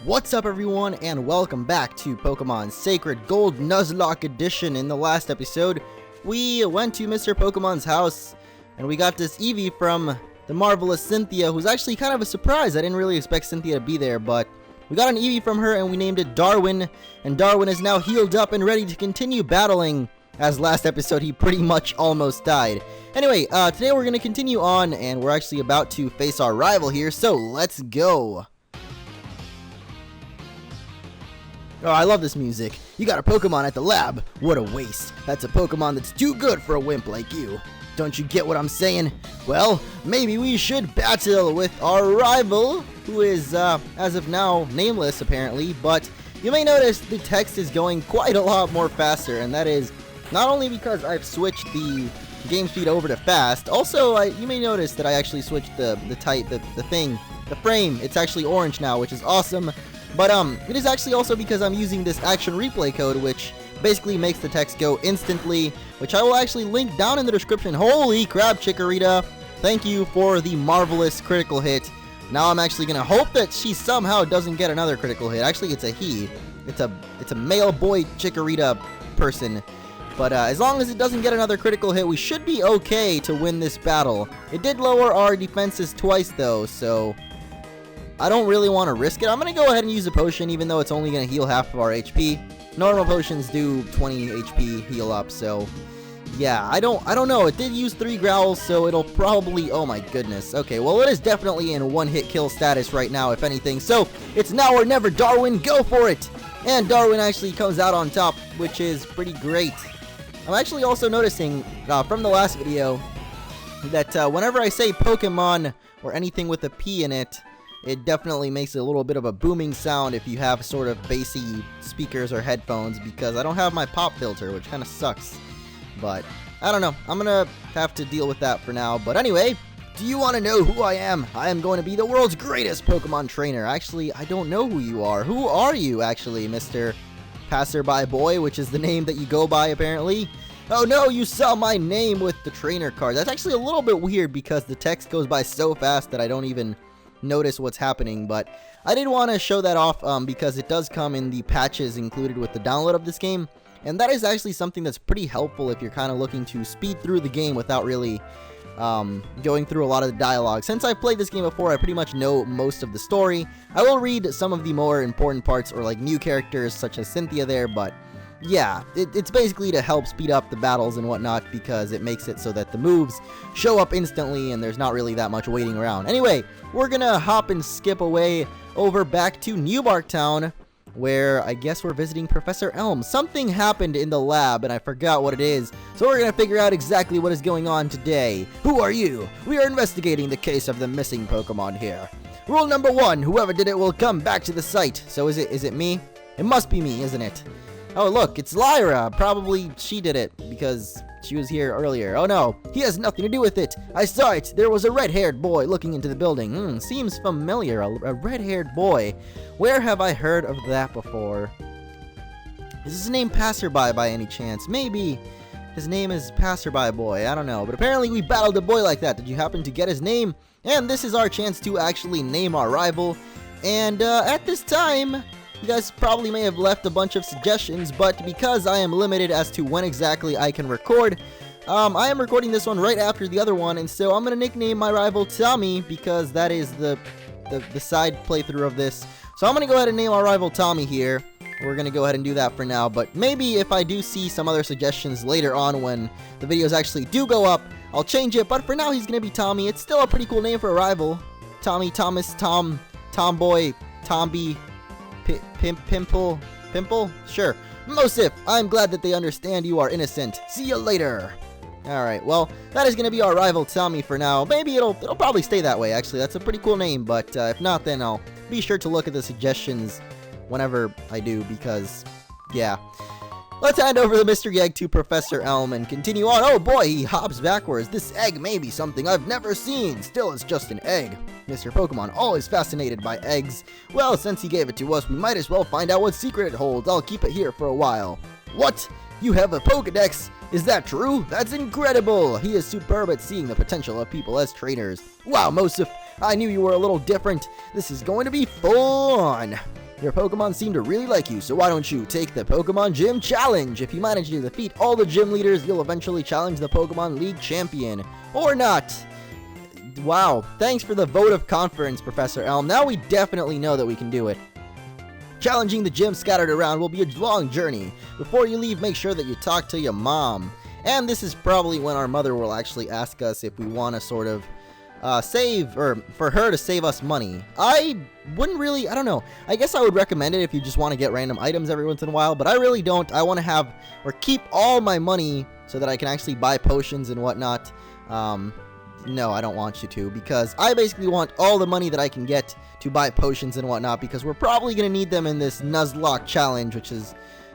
What's up everyone, and welcome back to Pokemon Sacred Gold Nuzlocke Edition. In the last episode, we went to Mr. Pokemon's house, and we got this Eevee from the marvelous Cynthia, who's actually kind of a surprise. I didn't really expect Cynthia to be there, but we got an Eevee from her, and we named it Darwin, and Darwin is now healed up and ready to continue battling, as last episode he pretty much almost died. Anyway, today we're going to continue on, and we're actually about to face our rival here, so let's go! Oh, I love this music. You got a Pokemon at the lab. What a waste. That's a Pokemon that's too good for a wimp like you. Don't you get what I'm saying? Well, maybe we should battle with our rival, who is, as of now, nameless apparently, but you may notice the text is going quite a lot more faster, and that is not only because I've switched the game speed over to fast, also, you may notice that I actually switched the frame. It's actually orange now, which is awesome. But it is actually also because I'm using this action replay code, which basically makes the text go instantly, which I will actually link down in the description. Holy crap, Chikorita! Thank you for the marvelous critical hit. Now I'm actually gonna hope that she somehow doesn't get another critical hit. Actually, it's a he. It's a male boy Chikorita person. But as long as it doesn't get another critical hit, we should be okay to win this battle. It did lower our defenses twice though, so I don't really want to risk it. I'm going to go ahead and use a potion, even though it's only going to heal half of our HP. Normal potions do 20 HP heal up, so yeah, I don't know. It did use 3 growls, so it'll probably, oh my goodness. Okay, well, it is definitely in one-hit kill status right now, if anything. So it's now or never, Darwin. Go for it! And Darwin actually comes out on top, which is pretty great. I'm actually also noticing from the last video that whenever I say Pokemon or anything with a P in it, it definitely makes a little bit of a booming sound if you have sort of bassy speakers or headphones, because I don't have my pop filter, which kind of sucks. But I don't know. I'm going to have to deal with that for now. But anyway, do you want to know who I am? I am going to be the world's greatest Pokemon trainer. Actually, I don't know who you are. Who are you, actually, Mr. Passerby Boy, which is the name that you go by, apparently? Oh no, you saw my name with the trainer card. That's actually a little bit weird because the text goes by so fast that I don't even notice what's happening, but I did want to show that off because it does come in the patches included with the download of this game, and that is actually something that's pretty helpful if you're kind of looking to speed through the game without really going through a lot of the dialogue. Since I've played this game before, I pretty much know most of the story. I will read some of the more important parts or like new characters such as Cynthia there, but yeah, it's basically to help speed up the battles and whatnot, because it makes it so that the moves show up instantly and there's not really that much waiting around. Anyway, we're gonna hop and skip away over back to New Bark Town, where I guess we're visiting Professor Elm. Something happened in the lab and I forgot what it is, so we're gonna figure out exactly what is going on today. Who are you? We are investigating the case of the missing Pokemon here. Rule number 1, whoever did it will come back to the site. So is it me? It must be me, isn't it? Oh look, it's Lyra. Probably she did it because she was here earlier. Oh no, he has nothing to do with it. I saw it. There was a red-haired boy looking into the building. Seems familiar. A red-haired boy. Where have I heard of that before? Is his name Passerby by any chance? Maybe his name is Passerby Boy. I don't know. But apparently we battled a boy like that. Did you happen to get his name? And this is our chance to actually name our rival. And at this time, you guys probably may have left a bunch of suggestions, but because I am limited as to when exactly I can record, I am recording this one right after the other one, and so I'm going to nickname my rival Tommy, because that is the side playthrough of this. So I'm going to go ahead and name our rival Tommy here. We're going to go ahead and do that for now, but maybe if I do see some other suggestions later on when the videos actually do go up, I'll change it, but for now he's going to be Tommy. It's still a pretty cool name for a rival. Tommy, Thomas, Tom, Tomboy, Tomby, Pimple? Sure. Mosif, I'm glad that they understand you are innocent. See you later. Alright, well, that is going to be our rival Tommy for now. Maybe it'll probably stay that way, actually. That's a pretty cool name, but if not, then I'll be sure to look at the suggestions whenever I do, because, yeah. Let's hand over the mystery egg to Professor Elm and continue on. Oh boy, he hops backwards. This egg may be something I've never seen. Still, it's just an egg. Mr. Pokemon, always fascinated by eggs. Well, since he gave it to us, we might as well find out what secret it holds. I'll keep it here for a while. What? You have a Pokedex? Is that true? That's incredible! He is superb at seeing the potential of people as trainers. Wow, Mosif, I knew you were a little different. This is going to be full on. Your Pokemon seem to really like you, so why don't you take the Pokemon Gym Challenge? If you manage to defeat all the gym leaders, you'll eventually challenge the Pokemon League champion. Or not. Wow, thanks for the vote of confidence, Professor Elm. Now we definitely know that we can do it. Challenging the gym scattered around will be a long journey. Before you leave, make sure that you talk to your mom. And this is probably when our mother will actually ask us if we want to sort of save, or for her to save us money. I wouldn't really, I don't know. I guess I would recommend it if you just want to get random items every once in a while, but I really don't. I want to have, or keep all my money so that I can actually buy potions and whatnot. No, I don't want you to, because I basically want all the money that I can get to buy potions and whatnot, because we're probably going to need them in this Nuzlocke challenge, which is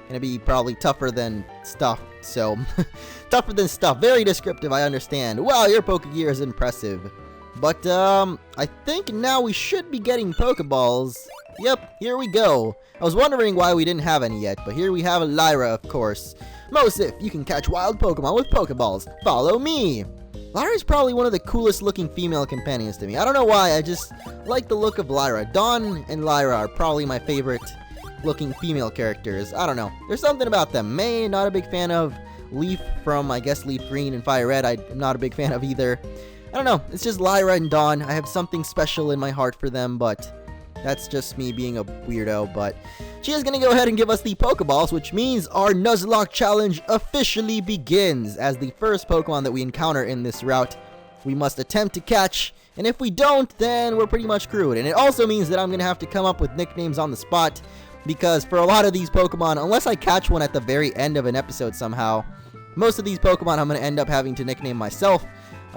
going to be probably tougher than stuff. So, tougher than stuff. Very descriptive, I understand. Wow, your Pokegear is impressive. But, I think now we should be getting Pokeballs. Yep, here we go. I was wondering why we didn't have any yet, but here we have a Lyra, of course. Mosif, you can catch wild Pokemon with Pokeballs. Follow me. Lyra is probably one of the coolest looking female companions to me. I don't know why, I just like the look of Lyra. Dawn and Lyra are probably my favorite looking female characters. I don't know. There's something about them. May, not a big fan of. Leaf from, I guess, Leaf Green and Fire Red, I'm not a big fan of either. I don't know, it's just Lyra and Dawn. I have something special in my heart for them, but that's just me being a weirdo. But she is going to go ahead and give us the Pokeballs, which means our Nuzlocke challenge officially begins. As the first Pokemon that we encounter in this route, we must attempt to catch, and if we don't, then we're pretty much screwed. And it also means that I'm going to have to come up with nicknames on the spot, because for a lot of these Pokemon, unless I catch one at the very end of an episode somehow, most of these Pokemon I'm going to end up having to nickname myself.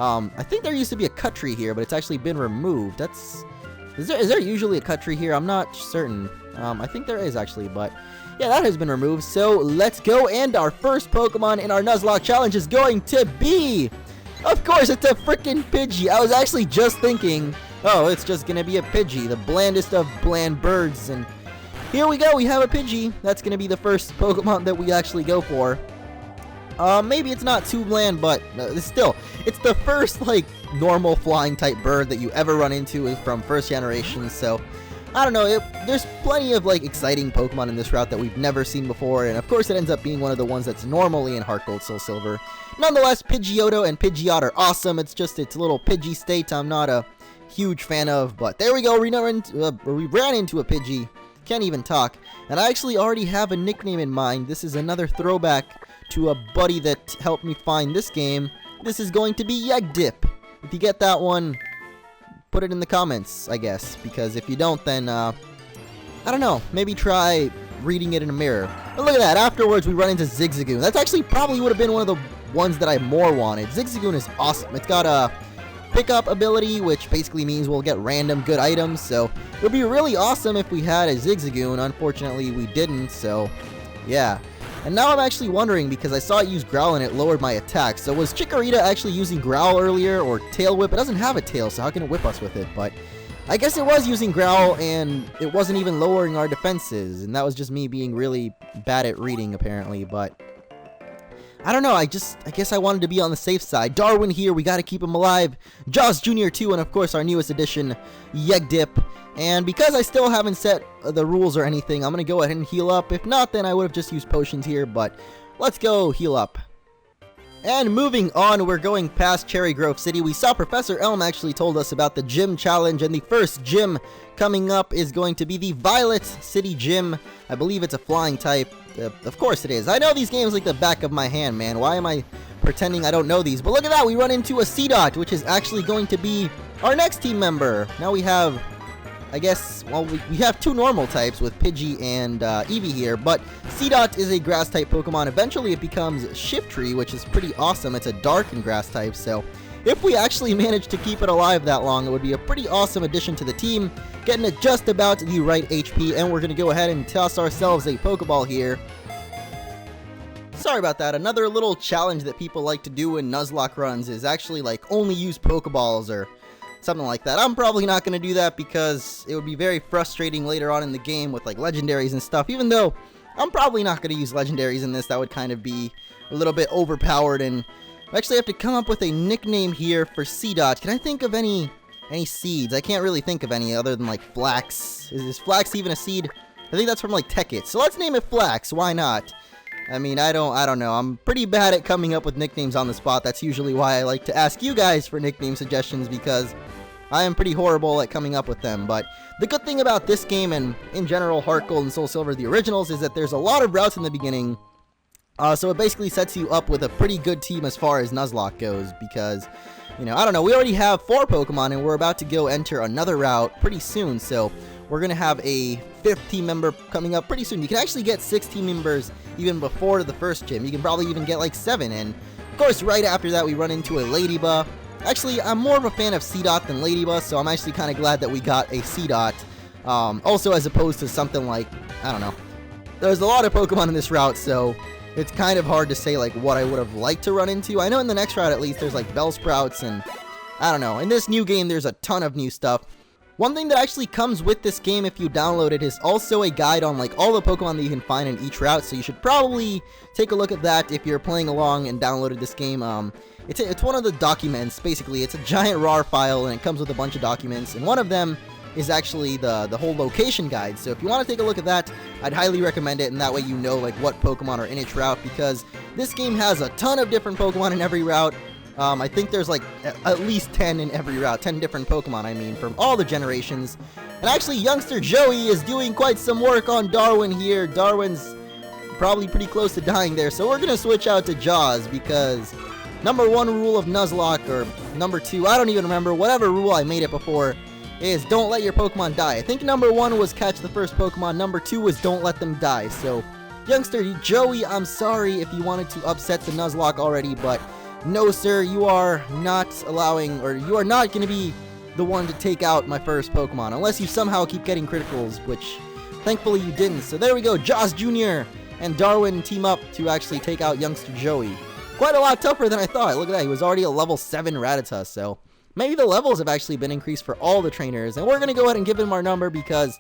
I think there used to be a cut tree here, but it's actually been removed. Is there usually a cut tree here? I'm not certain. I think there is actually, but yeah, that has been removed. So let's go, and our first Pokemon in our Nuzlocke challenge is going to be, of course, it's a freaking Pidgey. I was actually just thinking, oh, it's just gonna be a Pidgey, the blandest of bland birds, and here we go. We have a Pidgey. That's gonna be the first Pokemon that we actually go for. Maybe it's not too bland, but still, it's the first, like, normal flying type bird that you ever run into from first generation, so I don't know, there's plenty of, like, exciting Pokemon in this route that we've never seen before, and of course it ends up being one of the ones that's normally in Heart Gold, Soul Silver. Nonetheless, Pidgeotto and Pidgeot are awesome. It's just its little Pidgey state I'm not a huge fan of, but there we go, we ran into a Pidgey. Can't even talk, and I actually already have a nickname in mind. This is another throwback to a buddy that helped me find this game. This is going to be Yegdip. If you get that one, put it in the comments, I guess, because if you don't, then I don't know, maybe try reading it in a mirror. But look at that, afterwards we run into Zigzagoon. That's actually probably would have been one of the ones that I more wanted. Zigzagoon is awesome. It's got a pickup ability, which basically means we'll get random good items, so it would be really awesome if we had a Zigzagoon. Unfortunately, we didn't, so yeah. And now I'm actually wondering, because I saw it use Growl and it lowered my attack, so was Chikorita actually using Growl earlier, or Tail Whip? It doesn't have a tail, so how can it whip us with it? But I guess it was using Growl, and it wasn't even lowering our defenses, and that was just me being really bad at reading, apparently, but I don't know, I guess I wanted to be on the safe side. Darwin here, we gotta keep him alive. Jaws Jr. too, and of course our newest addition, Yegdip. And because I still haven't set the rules or anything, I'm gonna go ahead and heal up. If not, then I would have just used potions here, but let's go heal up. And moving on, we're going past Cherry Grove City. We saw Professor Elm actually told us about the gym challenge, and the first gym coming up is going to be the Violet City Gym. I believe it's a flying type. Of course it is. I know these games like the back of my hand, man. Why am I pretending I don't know these? But look at that, we run into a Seedot, which is actually going to be our next team member. Now we have, I guess, well, we have two normal types with Pidgey and Eevee here, but Seedot is a grass type Pokemon. Eventually it becomes Shiftry, which is pretty awesome. It's a dark and grass type, so if we actually manage to keep it alive that long, it would be a pretty awesome addition to the team, getting it just about the right HP, and we're going to go ahead and toss ourselves a Pokeball here. Sorry about that. Another little challenge that people like to do in Nuzlocke runs is actually like only use Pokeballs or something like that. I'm probably not going to do that because it would be very frustrating later on in the game with like legendaries and stuff, even though I'm probably not going to use legendaries in this. That would kind of be a little bit overpowered, and I actually have to come up with a nickname here for Seedot. Can I think of any seeds? I can't really think of any other than like Flax. Is Flax even a seed? I think that's from like Tekkit. So let's name it Flax. Why not? I mean, I don't know. I'm pretty bad at coming up with nicknames on the spot. That's usually why I like to ask you guys for nickname suggestions, because I am pretty horrible at coming up with them. But the good thing about this game, and in general Heart Gold and Soul Silver, the originals, is that there's a lot of routes in the beginning. So it basically sets you up with a pretty good team as far as Nuzlocke goes, because, you know, I don't know, we already have 4 Pokemon, and we're about to go enter another route pretty soon, so we're going to have a 5th team member coming up pretty soon. You can actually get 6 team members even before the first gym. You can probably even get like 7, and of course right after that we run into a Ladybug. Actually, I'm more of a fan of Seedot than Ladybug, so I'm actually kind of glad that we got a Seedot, also as opposed to something like, I don't know. There's a lot of Pokemon in this route, so it's kind of hard to say like what I would have liked to run into. I know in the next route at least there's like Bellsprouts, and I don't know. In this new game there's a ton of new stuff. One thing that actually comes with this game if you download it is also a guide on like all the Pokemon that you can find in each route, so you should probably take a look at that if you're playing along and downloaded this game. It's one of the documents, basically. It's a giant RAR file, and it comes with a bunch of documents, and one of them is actually the whole location guide. So if you want to take a look at that, I'd highly recommend it, and that way you know like what Pokemon are in each route, because this game has a ton of different Pokemon in every route. I think there's like at least 10 in every route, 10 different Pokemon, I mean, from all the generations. And actually, youngster Joey is doing quite some work on Darwin here. Darwin's probably pretty close to dying there, so we're going to switch out to Jaws, because number 1 rule of Nuzlocke, or number 2, I don't even remember, whatever rule I made it before, is don't let your Pokemon die. I think number 1 was catch the first Pokemon, number 2 was don't let them die. So, youngster Joey, I'm sorry if you wanted to upset the Nuzlocke already, but no sir, you are not allowing, or you are not going to be the one to take out my first Pokemon, unless you somehow keep getting criticals, which thankfully you didn't. So there we go, Jaws Jr. and Darwin team up to actually take out youngster Joey. Quite a lot tougher than I thought. Look at that, he was already a level 7 Rattata, so maybe the levels have actually been increased for all the trainers, and we're going to go ahead and give him our number, because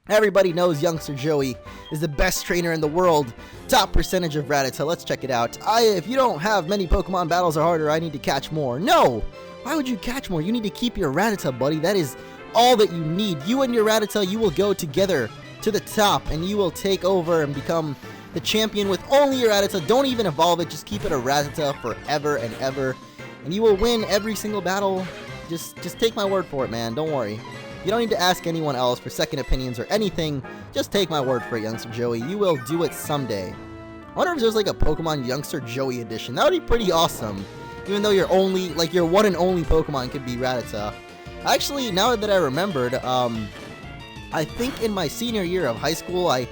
everybody knows youngster Joey is the best trainer in the world. Top percentage of Rattata. Let's check it out. If you don't have many Pokemon battles or harder, I need to catch more. No! Why would you catch more? You need to keep your Rattata, buddy. That is all that you need. You and your Rattata, you will go together to the top, and you will take over and become the champion with only your Rattata. Don't even evolve it. Just keep it a Rattata forever and ever, and you will win every single battle. Just take my word for it, man. Don't worry. You don't need to ask anyone else for second opinions or anything. Just take my word for it, youngster Joey. You will do it someday. I wonder if there's like a Pokemon youngster Joey edition. That would be pretty awesome. Even though your only, like your one and only Pokemon could be Rattata. Actually, now that I remembered, I think in my senior year of high school, I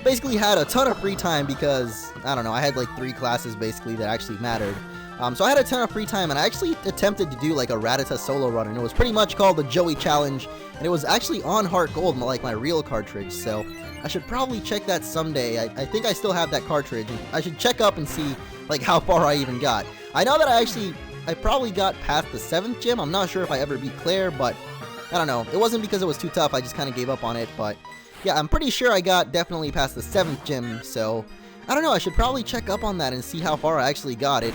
basically had a ton of free time because, I don't know, I had like 3 classes basically that actually mattered. So I had a ton of free time, and I actually attempted to do like a Rattata solo run, and it was pretty much called the Joey Challenge, and it was actually on Heart Gold, like my real cartridge, so I should probably check that someday. I think I still have that cartridge, and I should check up and see like how far I even got. I know that I probably got past the 7th gym. I'm not sure if I ever beat Claire, but I don't know. It wasn't because it was too tough, I just kind of gave up on it, but yeah, I'm pretty sure I got definitely past the 7th gym, so I don't know, I should probably check up on that and see how far I actually got it.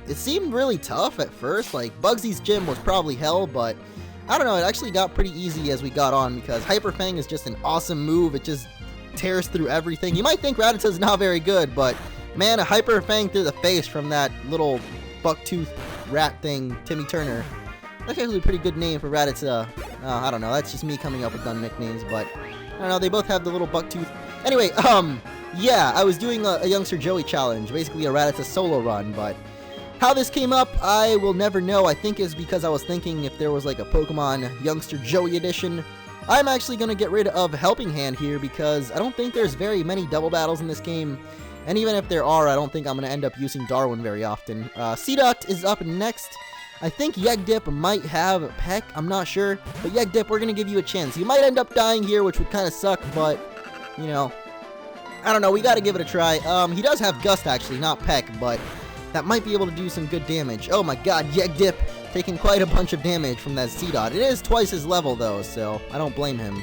It seemed really tough at first, like Bugsy's gym was probably hell, but I don't know, it actually got pretty easy as we got on, because Hyper Fang is just an awesome move. It just tears through everything. You might think Rattata's not very good, but man, a Hyper Fang through the face from that little bucktooth rat thing, Timmy Turner. That's actually a pretty good name for Rattata. I don't know, that's just me coming up with dumb nicknames, but I don't know, they both have the little bucktooth. Anyway, yeah, I was doing a youngster Joey challenge, basically a Rattata solo run, but how this came up, I will never know. I think it's because I was thinking if there was like a Pokemon Youngster Joey edition. I'm actually going to get rid of Helping Hand here because I don't think there's very many double battles in this game. And even if there are, I don't think I'm going to end up using Darwin very often. Seedot is up next. I think Yegdip might have Peck, I'm not sure. But Yegdip, we're going to give you a chance. You might end up dying here, which would kind of suck, but, you know, I don't know, we got to give it a try. He does have Gust actually, not Peck, but that might be able to do some good damage. Oh my god, Yegdip taking quite a bunch of damage from that Seedot. It is twice his level though, so I don't blame him.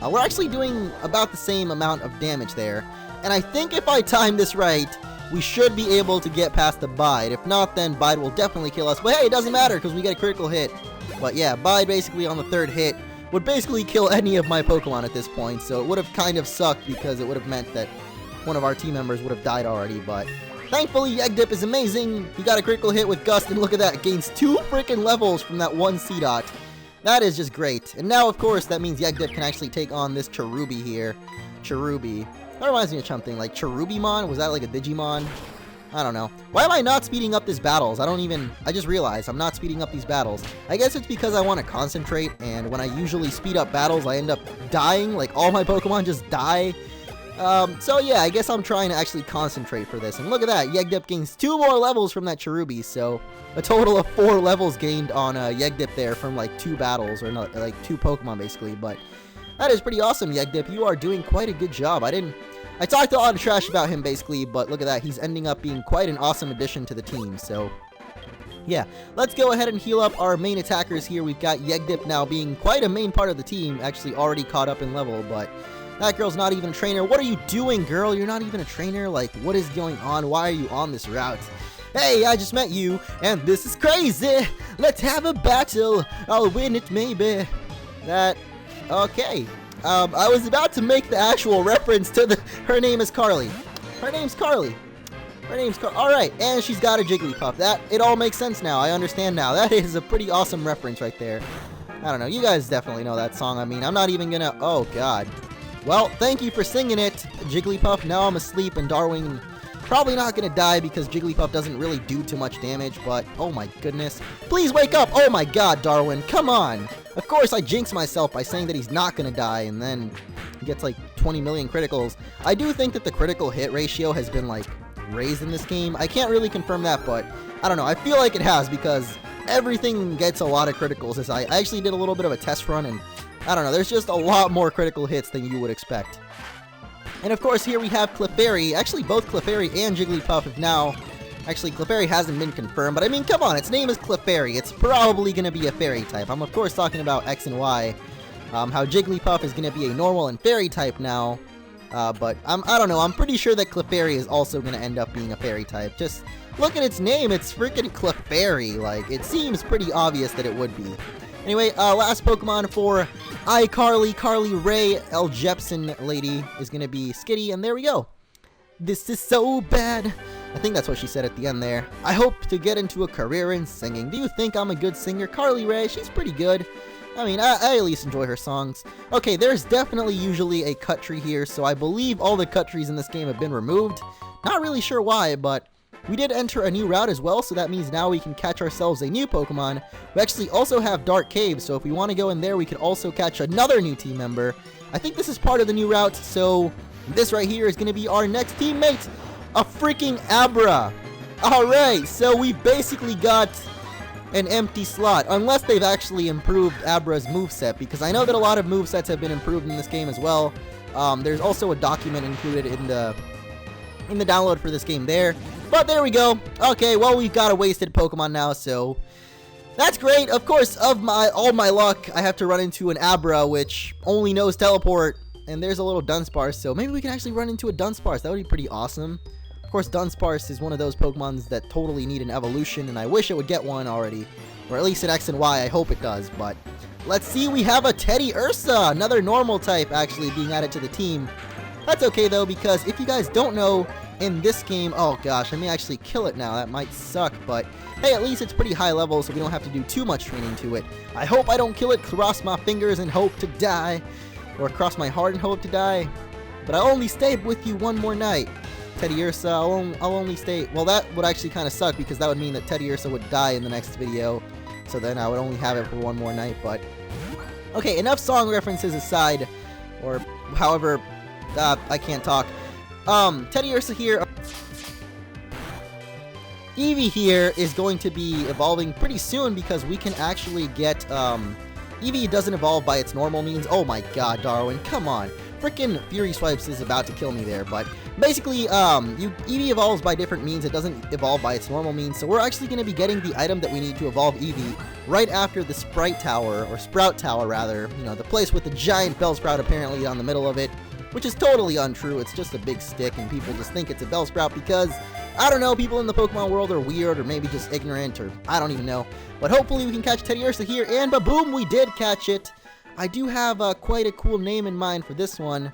We're actually doing about the same amount of damage there. And I think if I time this right, we should be able to get past the Bide. If not, then Bide will definitely kill us. But hey, it doesn't matter because we get a critical hit. But yeah, Bide basically on the 3rd hit would basically kill any of my Pokemon at this point, so it would have kind of sucked because it would have meant that one of our team members would have died already, but thankfully Yegdip is amazing. He got a critical hit with Gust, and look at that, gains 2 freaking levels from that one Seedot. That is just great. And now, of course, that means Yegdip can actually take on this Cherubi here. Cherubi. That reminds me of something, like Cherubimon? Was that like a Digimon? I don't know. Why am I not speeding up these battles? I just realized I'm not speeding up these battles. I guess it's because I want to concentrate, and when I usually speed up battles, I end up dying. Like, all my Pokemon just die. So yeah, I guess I'm trying to actually concentrate for this. And look at that, Yegdip gains 2 more levels from that Cherubi, so a total of 4 levels gained on Yegdip there from like 2 battles, or not, like 2 Pokemon basically. But that is pretty awesome, Yegdip. You are doing quite a good job. I talked a lot of trash about him basically, but look at that, he's ending up being quite an awesome addition to the team. So yeah, let's go ahead and heal up our main attackers here. We've got Yegdip now being quite a main part of the team, actually already caught up in level, but that girl's not even a trainer. What are you doing, girl? You're not even a trainer? Like, what is going on? Why are you on this route? Hey, I just met you, and this is crazy. Let's have a battle. I'll win it, maybe. Okay. I was about to make the actual reference to her name is Carly. Her name's Carly. Alright, and she's got a Jigglypuff. It all makes sense now. I understand now. That is a pretty awesome reference right there. I don't know. You guys definitely know that song. I mean, I'm not even gonna... Oh, God. Well, thank you for singing it, Jigglypuff. Now I'm asleep, and Darwin probably not gonna die because Jigglypuff doesn't really do too much damage, but oh my goodness. Please wake up! Oh my god, Darwin, come on! Of course I jinx myself by saying that he's not gonna die, and then he gets like 20 million criticals. I do think that the critical hit ratio has been like raised in this game. I can't really confirm that, but I don't know. I feel like it has because everything gets a lot of criticals. I actually did a little bit of a test run, and I don't know, there's just a lot more critical hits than you would expect. And of course, here we have Clefairy. Actually, both Clefairy and Jigglypuff have now... Actually, Clefairy hasn't been confirmed, but I mean, come on, its name is Clefairy. It's probably going to be a fairy type. I'm, of course, talking about X and Y. How Jigglypuff is going to be a normal and fairy type now. But I don't know, I'm pretty sure that Clefairy is also going to end up being a fairy type. Just look at its name, it's freaking Clefairy. Like, it seems pretty obvious that it would be. Anyway, last Pokemon for iCarly, Carly Ray L. Jepsen lady is going to be Skitty, and there we go. This is so bad. I think that's what she said at the end there. I hope to get into a career in singing. Do you think I'm a good singer? Carly Ray, she's pretty good. I mean, I at least enjoy her songs. Okay, there's definitely usually a cut tree here, so I believe all the cut trees in this game have been removed. Not really sure why, but we did enter a new route as well, so that means now we can catch ourselves a new Pokemon. We actually also have Dark Caves, so if we want to go in there, we could also catch another new team member. I think this is part of the new route, so this right here is going to be our next teammate, a freaking Abra. Alright, so we basically got an empty slot, unless they've actually improved Abra's moveset, because I know that a lot of movesets have been improved in this game as well. There's also a document included in the download for this game there. But there we go. Okay, well, we've got a wasted Pokemon now, so that's great. Of course, all my luck, I have to run into an Abra, which only knows Teleport, and there's a little Dunsparce, so maybe we can actually run into a Dunsparce. That would be pretty awesome. Of course, Dunsparce is one of those Pokemons that totally need an evolution, and I wish it would get one already. Or at least in X and Y, I hope it does, but let's see, we have a Teddiursa, another normal type actually being added to the team. That's okay though, because if you guys don't know, in this game, oh gosh, I may actually kill it now, that might suck, but hey, at least it's pretty high level, so we don't have to do too much training to it. I hope I don't kill it, cross my fingers and hope to die, or cross my heart and hope to die, but I'll only stay with you one more night. Teddiursa, I'll only stay, well that would actually kind of suck, because that would mean that Teddiursa would die in the next video, so then I would only have it for one more night, but okay, enough song references aside, or however, I can't talk. Teddiursa here. Eevee here is going to be evolving pretty soon because we can actually get, Eevee doesn't evolve by its normal means. Oh my god, Darwin, come on. Frickin' Fury Swipes is about to kill me there, but basically, Eevee evolves by different means. It doesn't evolve by its normal means, so we're actually going to be getting the item that we need to evolve Eevee right after the Sprite Tower, or Sprout Tower rather, you know, the place with the giant Bellsprout apparently on the middle of it. Which is totally untrue, it's just a big stick and people just think it's a Bellsprout because, I don't know, people in the Pokemon world are weird or maybe just ignorant or I don't even know. But hopefully we can catch Teddiursa here, and ba-boom, we did catch it. I do have quite a cool name in mind for this one.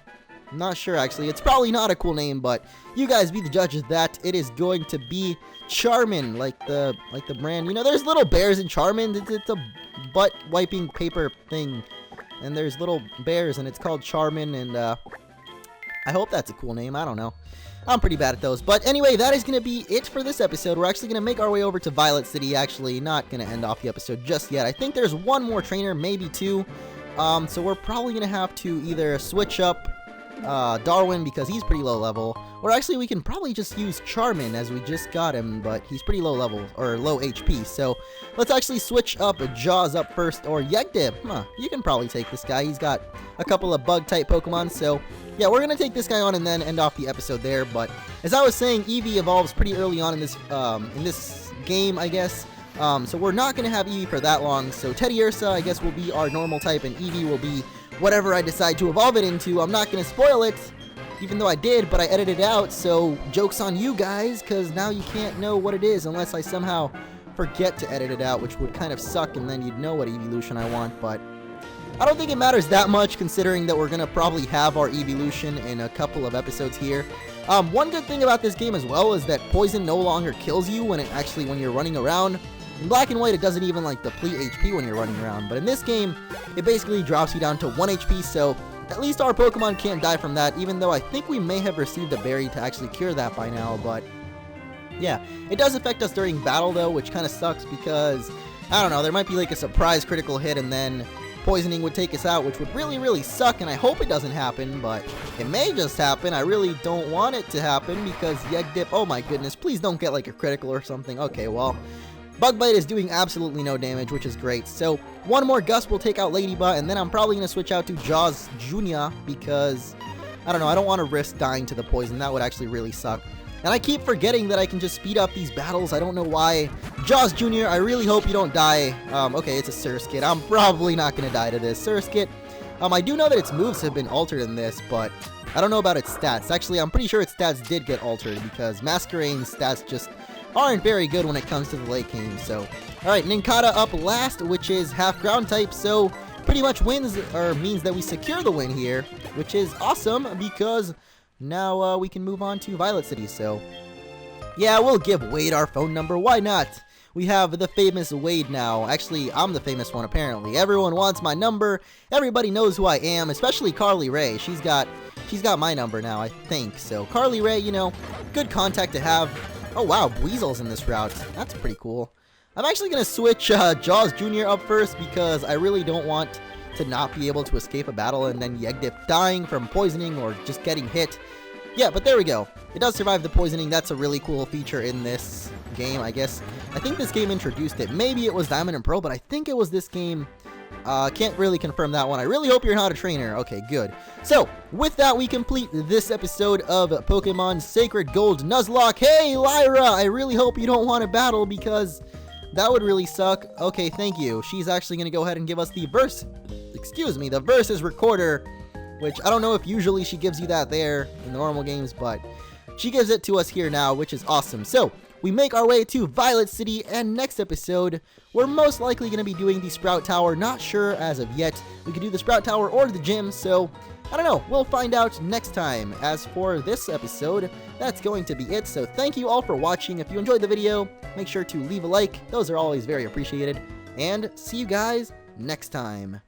I'm not sure, actually. It's probably not a cool name, but you guys be the judges of that. It is going to be Charmin, like the brand. You know, there's little bears in Charmin. It's a butt wiping paper thing, and there's little bears, and it's called Charmin. And I hope that's a cool name. I don't know. I'm pretty bad at those. But anyway, that is going to be it for this episode. We're actually going to make our way over to Violet City. Actually, not going to end off the episode just yet. I think there's one more trainer, maybe two. So we're probably going to have to either switch up Darwin, because he's pretty low level, or actually we can probably just use Charmin, as we just got him, but he's pretty low level, or low HP. So let's actually switch up Jaws up first, or Yegdip. You can probably take this guy. He's got a couple of bug type Pokemon, so yeah, we're gonna take this guy on and then end off the episode there. But as I was saying, Eevee evolves pretty early on in this game, I guess. So we're not gonna have Eevee for that long. So Teddiursa, I guess, will be our normal type, and Eevee will be whatever I decide to evolve it into. I'm not going to spoil it, even though I did, but I edited it out, so joke's on you guys, because now you can't know what it is unless I somehow forget to edit it out, which would kind of suck, and then you'd know what evolution I want. But I don't think it matters that much, considering that we're going to probably have our evolution in a couple of episodes here. One good thing about this game as well is that poison no longer kills you when you're running around. In Black and White, it doesn't even, like, deplete HP when you're running around, but in this game, it basically drops you down to 1 HP, so at least our Pokemon can't die from that, even though I think we may have received a berry to actually cure that by now. But yeah, it does affect us during battle, though, which kind of sucks, because, I don't know, there might be, like, a surprise critical hit, and then poisoning would take us out, which would really, really suck, and I hope it doesn't happen, but it may just happen. I really don't want it to happen, because Yegdip, oh my goodness, please don't get, like, a critical or something. Okay, well, Bug Bite is doing absolutely no damage, which is great. So one more Gust will take out Ladybug, and then I'm probably going to switch out to Jaws Jr. because, I don't know, I don't want to risk dying to the poison. That would actually really suck. And I keep forgetting that I can just speed up these battles. I don't know why. Jaws Jr., I really hope you don't die. Okay, it's a Surskit. I'm probably not going to die to this. Surskit, I do know that its moves have been altered in this, but I don't know about its stats. Actually, I'm pretty sure its stats did get altered, because Masquerade's stats just aren't very good when it comes to the late game. So, alright, Nincada up last, which is half ground type, so pretty much wins, or means that we secure the win here, which is awesome, because now we can move on to Violet City. So yeah, we'll give Wade our phone number, why not? We have the famous Wade now. Actually, I'm the famous one, apparently. Everyone wants my number, everybody knows who I am, especially Carly Ray. She's got my number now, I think. So Carly Ray, you know, good contact to have. Oh wow, Weasel's in this route. That's pretty cool. I'm actually going to switch Jaws Jr. up first, because I really don't want to not be able to escape a battle and then Yegdip dying from poisoning or just getting hit. Yeah, but there we go. It does survive the poisoning. That's a really cool feature in this game, I guess. I think this game introduced it. Maybe it was Diamond and Pearl, but I think it was this game. Can't really confirm that one. I really hope you're not a trainer. Okay, good. So, with that, we complete this episode of Pokemon Sacred Gold Nuzlocke. Hey, Lyra! I really hope you don't want to battle, because that would really suck. Okay, thank you. She's actually going to go ahead and give us the the Versus Recorder, which I don't know if usually she gives you that there in the normal games, but she gives it to us here now, which is awesome. So, we make our way to Violet City, and next episode, we're most likely going to be doing the Sprout Tower. Not sure as of yet. We could do the Sprout Tower or the gym, so I don't know. We'll find out next time. As for this episode, that's going to be it. So thank you all for watching. If you enjoyed the video, make sure to leave a like. Those are always very appreciated. And see you guys next time.